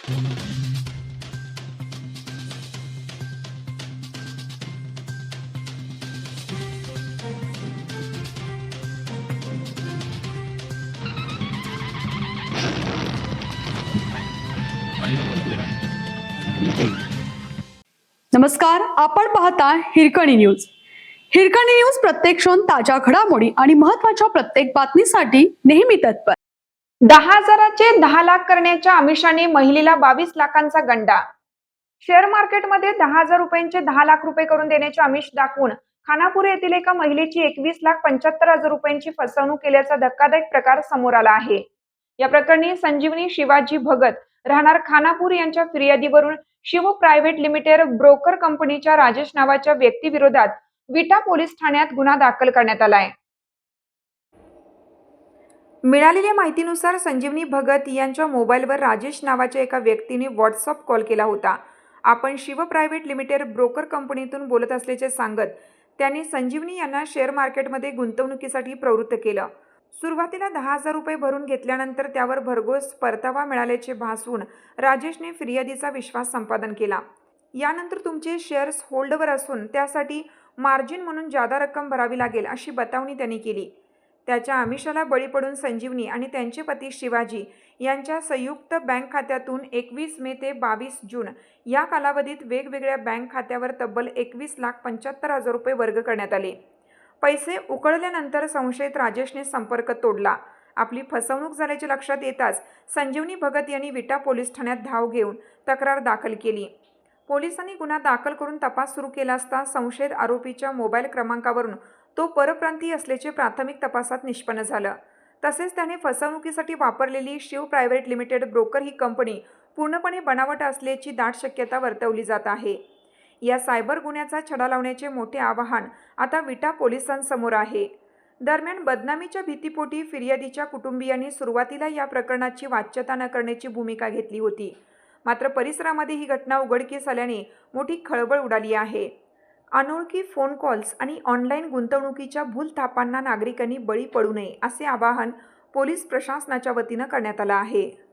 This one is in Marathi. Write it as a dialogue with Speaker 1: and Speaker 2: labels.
Speaker 1: नमस्कार, आपण पाहता हिरकणी न्यूज. हिरकणी न्यूज प्रत्येक क्षण ताज्या घडामोडी आणि महत्त्वाच्या प्रत्येक बातमीसाठी नेहमी तत्पर.
Speaker 2: 10,000चे 10 लाख करण्याच्या आमिषाने महिलेला 22 लाखांचा गंडा. शेअर मार्केटमध्ये 10,000 रुपयांचे 10 लाख रुपये करून देण्याचे आमिष दाखवून खानापूर येथील एका महिलेची 21,75,000 रुपयांची फसवणूक केल्याचा धक्कादायक प्रकार समोर आला आहे. या प्रकरणी संजीवनी शिवाजी भगत राहणार खानापूर यांच्या फिर्यादीवरून शिव प्रायव्हेट लिमिटेड ब्रोकर कंपनीच्या राजेश नावाच्या व्यक्तीविरोधात विटा पोलीस ठाण्यात गुन्हा दाखल करण्यात आलाय. मिळालेल्या माहितीनुसार संजीवनी भगत यांच्या मोबाईलवर राजेश नावाच्या एका व्यक्तीने व्हॉट्सअप कॉल केला होता. आपण शिव प्रायव्हेट लिमिटेड ब्रोकर कंपनीतून बोलत असल्याचे सांगत त्यांनी संजीवनी यांना शेअर मार्केटमध्ये गुंतवणुकीसाठी प्रवृत्त केलं. सुरुवातीला 10,000 रुपये भरून घेतल्यानंतर त्यावर भरघोस परतावा मिळाल्याचे भासवून राजेशने फिर्यादीचा विश्वास संपादन केला. यानंतर तुमचे शेअर्स होल्डवर असून त्यासाठी मार्जिन म्हणून जादा रक्कम भरावी लागेल अशी बतावणी त्यांनी केली. त्याच्या आमिषाला बळी पडून संजीवनी आणि त्यांचे पती शिवाजी यांच्या संयुक्त बँक खात्यातून 21 मे ते 22 जून या कालावधीत वेगवेगळ्या बँक खात्यावर तब्बल 21,75,000 रुपये वर्ग करण्यात आले. पैसे उकळल्यानंतर संशयित राजेशने संपर्क तोडला. आपली फसवणूक झाल्याचे लक्षात येताच संजीवनी भगत यांनी विटा पोलीस ठाण्यात धाव घेऊन तक्रार दाखल केली. पोलिसांनी गुन्हा दाखल करून तपास सुरू केला असता संशयित आरोपीच्या मोबाईल क्रमांकावरून तो परप्रांतीय असल्याचे प्राथमिक तपासात निष्पन्न झालं. तसेच त्याने फसवणुकीसाठी वापरलेली शिव प्रायव्हेट लिमिटेड ब्रोकर ही कंपनी पूर्णपणे बनावट असल्याची दाट शक्यता वर्तवली जात आहे. या सायबर गुन्ह्याचा छडा लावण्याचे मोठे आवाहन आता विटा पोलिसांसमोर आहे. दरम्यान बदनामीच्या भीतीपोटी फिर्यादीच्या कुटुंबियांनी सुरुवातीला या प्रकरणाची वाच्यता न करण्याची भूमिका घेतली होती. मात्र परिसरामध्ये ही घटना उघडकीस आल्याने मोठी खळबळ उडाली आहे. अनोळखी फोन कॉल्स आणि ऑनलाईन गुंतवणुकीच्या भूलथापांना नागरिकांनी बळी पडू नये असे आवाहन पोलीस प्रशासनाच्या वतीनं करण्यात आलं आहे.